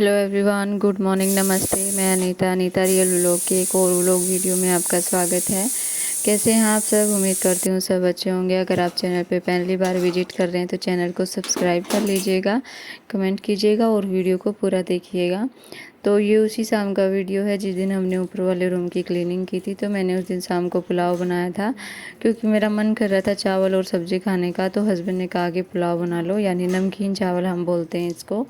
Hello everyone, good morning, नमस्ते। मैं Anita real vlog के एक और व्लॉग वीडियो में आपका स्वागत है। कैसे हैं आप सब? उम्मीद करती हूँ सब अच्छे होंगे। अगर आप चैनल पे पहली बार विजिट कर रहे हैं तो चैनल को सब्सक्राइब कर लीजिएगा, कमेंट कीजिएगा और वीडियो को पूरा देखिएगा। तो ये उसी शाम का वीडियो है जिस दिन हमने ऊपर वाले रूम की क्लीनिंग की थी। तो मैंने उस दिन शाम को पुलाव बनाया था क्योंकि मेरा मन कर रहा था चावल और सब्ज़ी खाने का। तो हस्बैंड ने कहा कि पुलाव बना लो, यानी नमकीन चावल हम बोलते हैं इसको।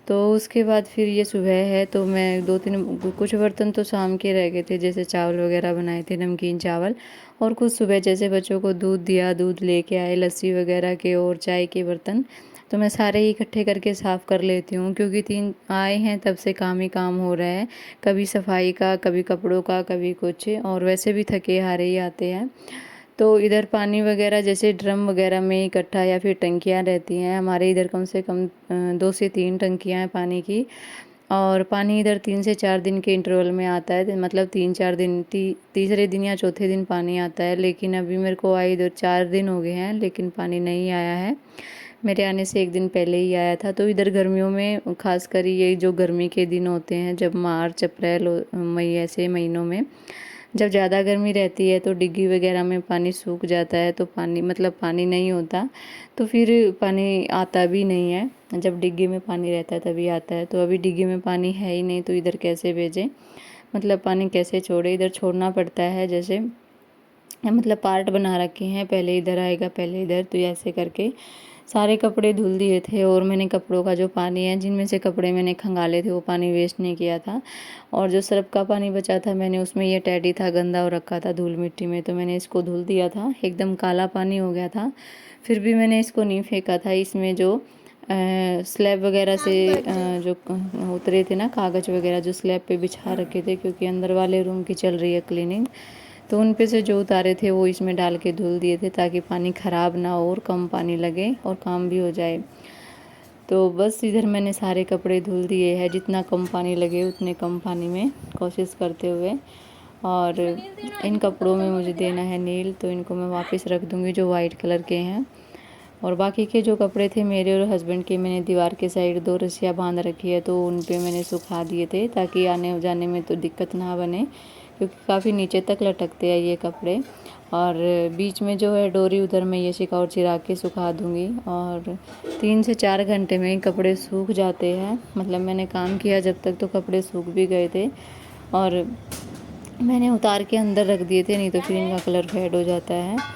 तो उसके बाद फिर ये सुबह है तो मैं दो तीन कुछ बर्तन तो शाम के रह गए थे, जैसे चावल वगैरह बनाए थे, नमकीन चावल। और कुछ सुबह जैसे बच्चों को दूध दिया, दूध लेके आए, लस्सी वगैरह के और चाय के बर्तन। तो मैं सारे ही इकट्ठे करके साफ़ कर लेती हूँ क्योंकि 3 आए हैं तब से काम ही काम हो रहा है। कभी सफाई का, कभी कपड़ों का, कभी कुछ, और वैसे भी थके हारे ही आते हैं। तो इधर पानी वगैरह जैसे ड्रम वगैरह में इकट्ठा या फिर टंकियाँ रहती हैं हमारे इधर, कम से कम 2 से 3 टंकियाँ हैं पानी की। और पानी इधर 3 से 4 दिन के इंटरवल में आता है, तो मतलब 3-4 दिन, तीसरे दिन या चौथे दिन पानी आता है। लेकिन अभी मेरे को आए इधर 4 दिन हो गए हैं लेकिन पानी नहीं आया है। मेरे आने से 1 दिन पहले ही आया था। तो इधर गर्मियों में खासकर ये जो गर्मी के दिन होते हैं, जब मार्च, अप्रैल, मई ऐसे महीनों में जब ज़्यादा गर्मी रहती है तो डिग्गी वगैरह में पानी सूख जाता है। तो पानी मतलब पानी नहीं होता, तो फिर पानी आता भी नहीं है। जब डिग्गी में पानी रहता है तभी आता है। तो अभी डिग्गी में पानी है ही नहीं, तो इधर कैसे भेजें, मतलब पानी कैसे छोड़े। इधर छोड़ना पड़ता है, जैसे मतलब पार्ट बना रखे हैं, पहले इधर आएगा, पहले इधर, तो ऐसे करके सारे कपड़े धुल दिए थे। और मैंने कपड़ों का जो पानी है, जिनमें से कपड़े मैंने खंगाले थे, वो पानी वेस्ट नहीं किया था। और जो सर्फ का पानी बचा था, मैंने उसमें ये टेडी था गंदा हो रखा था धूल मिट्टी में, तो मैंने इसको धुल दिया था। एकदम काला पानी हो गया था, फिर भी मैंने इसको नहीं फेंका था। इसमें जो स्लैब वगैरह से जो उतरे थे ना कागज़ वगैरह, जो स्लैब पे बिछा रखे थे, क्योंकि अंदर वाले रूम की चल रही है क्लीनिंग, तो उन पे से जो उतारे थे वो इसमें डाल के धुल दिए थे ताकि पानी ख़राब ना हो और कम पानी लगे और काम भी हो जाए। तो बस इधर मैंने सारे कपड़े धुल दिए हैं, जितना कम पानी लगे उतने कम पानी में कोशिश करते हुए। और इन कपड़ों में मुझे देना है नील, तो इनको मैं वापस रख दूँगी जो वाइट कलर के हैं। और बाकी के जो कपड़े थे मेरे और हस्बैंड के, मैंने दीवार के साइड 2 रस्सियाँ बांध रखी है, तो उन पे मैंने सुखा दिए थे ताकि आने जाने में तो दिक्कत ना बने, क्योंकि काफ़ी नीचे तक लटकते हैं ये कपड़े। और बीच में जो है डोरी, उधर मैं ये शिकौर चिरा के सुखा दूँगी। और 3 से 4 घंटे में कपड़े सूख जाते हैं। मतलब मैंने काम किया जब तक तो कपड़े सूख भी गए थे, और मैंने उतार के अंदर रख दिए थे, नहीं तो फिर इनका कलर फेड हो जाता है।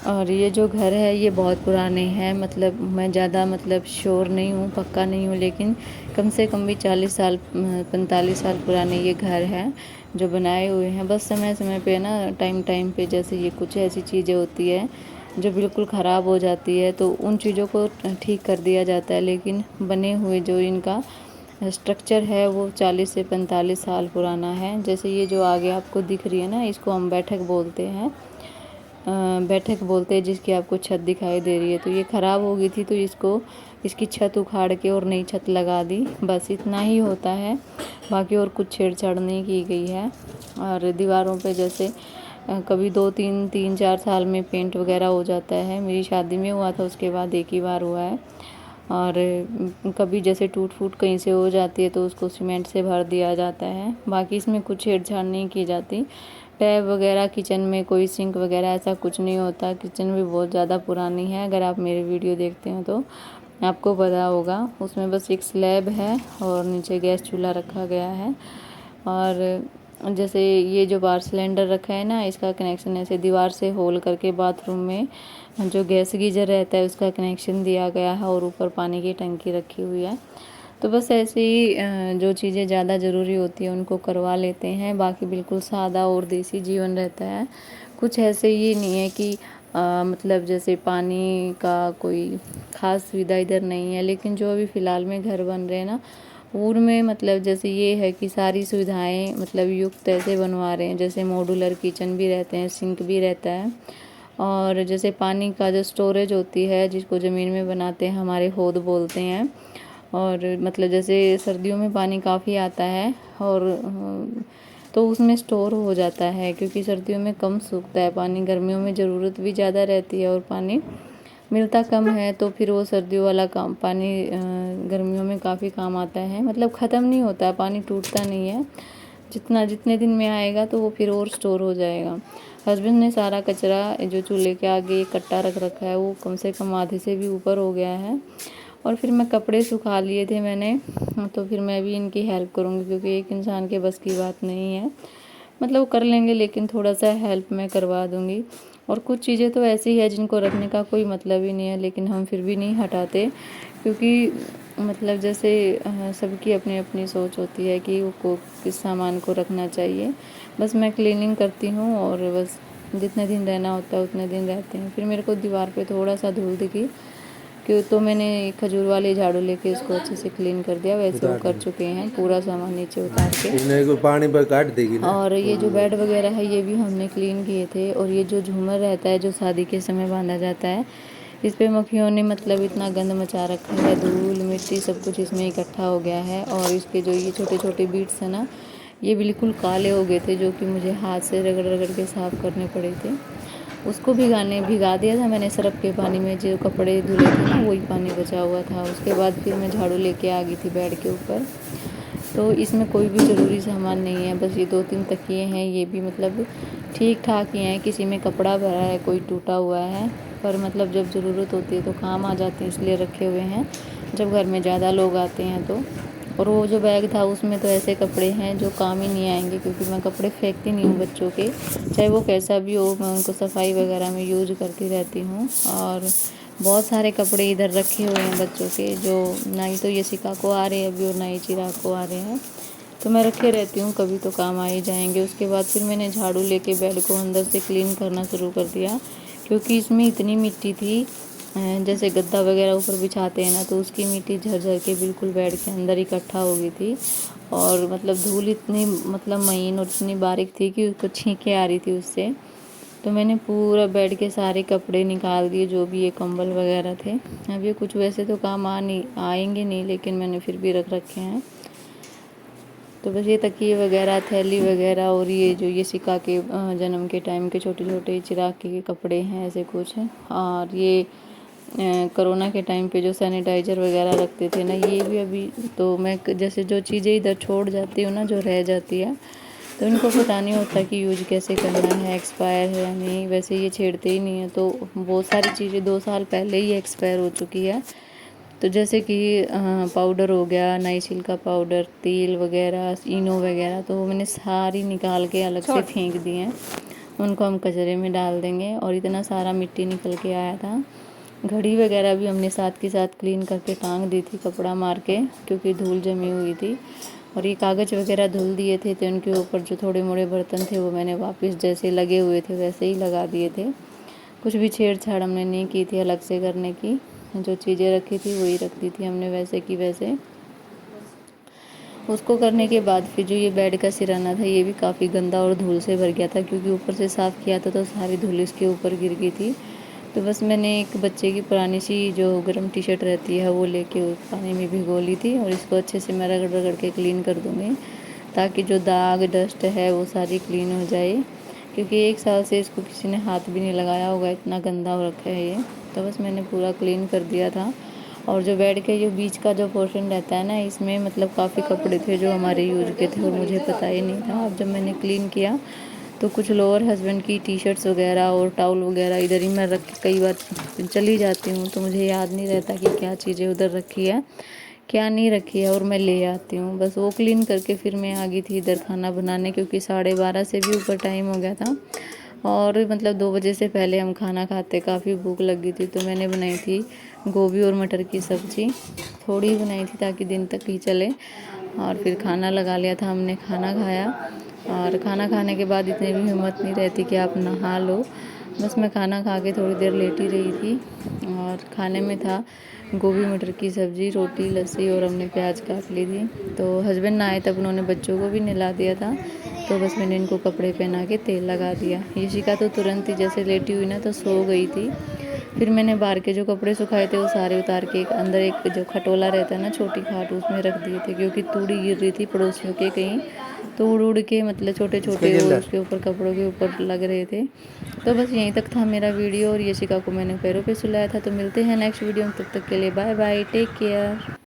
और ये जो घर है ये बहुत पुराने हैं, मतलब मैं ज़्यादा मतलब श्योर नहीं हूँ, पक्का नहीं हूँ, लेकिन कम से कम भी 40 साल 45 साल पुराने ये घर हैं जो बनाए हुए हैं। बस समय समय पे ना, टाइम टाइम पे, जैसे ये कुछ ऐसी चीज़ें होती है जो बिल्कुल ख़राब हो जाती है, तो उन चीज़ों को ठीक कर दिया जाता है। लेकिन बने हुए जो इनका स्ट्रक्चर है वो 40 से 45 साल पुराना है। जैसे ये जो आगे आपको दिख रही है ना, इसको हम बैठक बोलते हैं, बैठक बोलते हैं, जिसकी आपको छत दिखाई दे रही है। तो ये ख़राब हो गई थी, तो इसकी छत उखाड़ के और नई छत लगा दी, बस इतना ही होता है। बाकी और कुछ छेड़छाड़ नहीं की गई है। और दीवारों पे जैसे कभी 2-3 3-4 साल में पेंट वगैरह हो जाता है। मेरी शादी में हुआ था, उसके बाद 1 ही बार हुआ है। और कभी जैसे टूट फूट कहीं से हो जाती है तो उसको सीमेंट से भर दिया जाता है। बाकी इसमें कुछ छेड़छाड़ नहीं की जाती। टैब वगैरह किचन में, कोई सिंक वगैरह ऐसा कुछ नहीं होता। किचन भी बहुत ज़्यादा पुरानी है, अगर आप मेरे वीडियो देखते हैं तो आपको पता होगा। उसमें बस एक स्लैब है और नीचे गैस चूल्हा रखा गया है। और जैसे ये जो बाहर सिलेंडर रखा है ना, इसका कनेक्शन ऐसे दीवार से होल करके बाथरूम में जो गैस गीजर रहता है उसका कनेक्शन दिया गया है, और ऊपर पानी की टंकी रखी हुई है। तो बस ऐसे ही जो चीज़ें ज़्यादा ज़रूरी होती है उनको करवा लेते हैं। बाकी बिल्कुल सादा और देसी जीवन रहता है। कुछ ऐसे ये नहीं है कि मतलब जैसे पानी का कोई ख़ास सुविधा इधर नहीं है, लेकिन जो अभी फ़िलहाल में घर बन रहे हैं ना, उनमें मतलब जैसे ये है कि सारी सुविधाएं मतलब युक्त ऐसे बनवा रहे हैं, जैसे मॉड्यूलर किचन भी रहते हैं, सिंक भी रहता है। और जैसे पानी का जो स्टोरेज होती है, जिसको ज़मीन में बनाते हैं, हमारे हौद बोलते हैं। और मतलब जैसे सर्दियों में पानी काफ़ी आता है, और तो उसमें स्टोर हो जाता है, क्योंकि सर्दियों में कम सूखता है पानी, गर्मियों में ज़रूरत भी ज़्यादा रहती है और पानी मिलता कम है, तो फिर वो सर्दियों वाला काम पानी गर्मियों में काफ़ी काम आता है। मतलब ख़त्म नहीं होता है, पानी टूटता नहीं है। जितने दिन में आएगा तो वो फिर और स्टोर हो जाएगा। हस्बैंड ने सारा कचरा जो चूल्हे के आगे इकट्ठा रख रखा है वो कम से कम आधे से भी ऊपर हो गया है। और फिर मैं कपड़े सुखा लिए थे मैंने, तो फिर मैं भी इनकी हेल्प करूँगी, क्योंकि एक इंसान के बस की बात नहीं है। मतलब कर लेंगे, लेकिन थोड़ा सा हेल्प मैं करवा दूँगी। और कुछ चीज़ें तो ऐसी है जिनको रखने का कोई मतलब ही नहीं है, लेकिन हम फिर भी नहीं हटाते, क्योंकि मतलब जैसे सबकी अपनी अपनी सोच होती है कि वो को किस सामान को रखना चाहिए। बस मैं क्लीनिंग करती हूँ और बस जितने दिन रहना होता है उतने दिन रहते हैं। फिर मेरे को दीवार पे थोड़ा सा धूल दिखी, क्यों तो मैंने खजूर वाली झाड़ू लेके इसको अच्छे से क्लीन कर दिया। वैसे वो कर चुके हैं, पूरा सामान नीचे उतार के। पानी पर काट देगी ना। और ये जो बेड वगैरह है ये भी हमने क्लीन किए थे। और ये जो झूमर रहता है जो शादी के समय बांधा जाता है, इस पे मक्खियों ने मतलब इतना गंद मचा रखा है, धूल मिट्टी सब कुछ इसमें इकट्ठा हो गया है। और इसके जो ये छोटे छोटे बीट्स हैं ना, ये बिल्कुल काले हो गए थे, जो कि मुझे हाथ से रगड़ रगड़ के साफ़ करने पड़े थे। उसको भिगा दिया था मैंने सरफ के पानी में, जो कपड़े धुले थे ना वही पानी बचा हुआ था। उसके बाद फिर मैं झाड़ू लेके आ गई थी बेड के ऊपर। तो इसमें कोई भी ज़रूरी सामान नहीं है, बस ये 2-3 तकिए हैं, ये भी मतलब ठीक ठाक ही हैं। किसी में कपड़ा भरा है, कोई टूटा हुआ है, पर मतलब जब ज़रूरत होती है तो काम आ जाते हैं, इसलिए रखे हुए हैं, जब घर में ज़्यादा लोग आते हैं तो। और वो जो बैग था उसमें तो ऐसे कपड़े हैं जो काम ही नहीं आएंगे, क्योंकि मैं कपड़े फेंकती नहीं हूँ बच्चों के, चाहे वो कैसा भी हो, मैं उनको सफाई वगैरह में यूज करती रहती हूँ। और बहुत सारे कपड़े इधर रखे हुए हैं बच्चों के, जो ना ही तो यशिका को आ रहे हैं अभी और ना ही चिराग को आ रहे हैं, तो मैं रखे रहती हूँ, कभी तो काम आ ही जाएंगे। उसके बाद फिर मैंने झाड़ू लेके बेड को अंदर से क्लीन करना शुरू कर दिया, क्योंकि इसमें इतनी मिट्टी थी, जैसे गद्दा वगैरह ऊपर बिछाते हैं ना, तो उसकी मिट्टी झरझर के बिल्कुल बेड के अंदर इकट्ठा हो गई थी। और मतलब धूल इतनी मतलब महीन और इतनी बारीक थी कि उसको छींके आ रही थी उससे। तो मैंने पूरा बेड के सारे कपड़े निकाल दिए, जो भी ये कंबल वगैरह थे। अब ये कुछ वैसे तो काम आएंगे नहीं, लेकिन मैंने फिर भी रख रखे हैं। तो बस ये तकिए वगैरह, थैली वगैरह, और ये जो ये सिक्का के जन्म के टाइम के छोटे छोटे चिराग के कपड़े हैं, ऐसे कुछ हैं। और ये कोरोना के टाइम पे जो सैनिटाइज़र वगैरह रखते थे ना, ये भी अभी तो मैं जैसे जो चीज़ें इधर छोड़ जाती हूँ ना, जो रह जाती है, तो इनको पता नहीं होता कि यूज कैसे करना है, एक्सपायर है या नहीं। वैसे ये छेड़ते ही नहीं है, तो बहुत सारी चीज़ें 2 साल पहले ही एक्सपायर हो चुकी है। तो जैसे कि पाउडर हो गया, नाइसिल का पाउडर, तेल वगैरह, इनो वगैरह, तो वो मैंने सारी निकाल के अलग से फेंक दी हैं। उनको हम कचरे में डाल देंगे। और इतना सारा मिट्टी निकल के आया था। घड़ी वगैरह भी हमने साथ के साथ क्लीन करके टांग दी थी कपड़ा मार के, क्योंकि धूल जमी हुई थी। और ये कागज़ वगैरह धुल दिए थे, तो उनके ऊपर जो थोड़े मोड़े बर्तन थे वो मैंने वापस जैसे लगे हुए थे वैसे ही लगा दिए थे। कुछ भी छेड़छाड़ हमने नहीं की थी अलग से करने की। जो चीज़ें रखी थी वही रख दी थी हमने वैसे की वैसे। उसको करने के बाद फिर जो ये बेड का सिराना था, ये भी काफ़ी गंदा और धूल से भर गया था, क्योंकि ऊपर से साफ़ किया था तो सारी धूल इसके ऊपर गिर गई थी। तो बस मैंने एक बच्चे की पुरानी सी जो गर्म टी शर्ट रहती है वो लेके उस पानी में भिगो ली थी, और इसको अच्छे से मैं रगड़ रगड़ के क्लीन कर दूँगी, ताकि जो दाग डस्ट है वो सारी क्लीन हो जाए, क्योंकि 1 साल से इसको किसी ने हाथ भी नहीं लगाया होगा, इतना गंदा हो रखा है ये। तो बस मैंने पूरा क्लीन कर दिया था। और जो बेड के जो बीच का जो पोर्शन रहता है ना, इसमें मतलब काफ़ी कपड़े थे जो हमारे यूज के थे और मुझे पता ही नहीं था। अब जब मैंने क्लीन किया तो कुछ लोअर हस्बैंड की टी शर्ट्स वगैरह और टाउल वगैरह इधर ही मैं रख के कई बार चली जाती हूँ, तो मुझे याद नहीं रहता कि क्या चीज़ें उधर रखी है क्या नहीं रखी है, और मैं ले आती हूँ। बस वो क्लीन करके फिर मैं आ गई थी इधर खाना बनाने, क्योंकि 12:30 से भी ऊपर टाइम हो गया था, और मतलब 2 बजे से पहले हम खाना खाते, काफ़ी भूख लग गई थी। तो मैंने बनाई थी गोभी और मटर की सब्ज़ी, थोड़ी ही बनाई थी ताकि दिन तक ही चले। और फिर खाना लगा लिया था हमने, खाना खाया। और खाना खाने के बाद इतनी भी हिम्मत नहीं रहती कि आप नहा लो। बस मैं खाना खा के थोड़ी देर लेटी रही थी। और खाने में था गोभी मटर की सब्ज़ी, रोटी, लस्सी, और हमने प्याज काट ली थी। तो हस्बैंड ना आए तब उन्होंने बच्चों को भी नहला दिया था। तो बस मैंने इनको कपड़े पहना के तेल लगा दिया। यशिका तो तुरंत ही जैसे लेटी हुई ना तो सो गई थी। फिर मैंने बाहर के जो कपड़े सुखाए थे वो सारे उतार के एक अंदर एक जो खटोला रहता है ना छोटी खाट, उसमें रख दिए थे, क्योंकि तूड़ी गिर रही थी पड़ोसियों के कहीं, तो उड़ उड़ के मतलब छोटे छोटे वो उसके ऊपर कपड़ों के ऊपर लग रहे थे। तो बस यहीं तक था मेरा वीडियो, और यशिका को मैंने पैरों पे सुलाया था। तो मिलते हैं नेक्स्ट वीडियो में, तब तक के लिए बाय बाय, टेक केयर।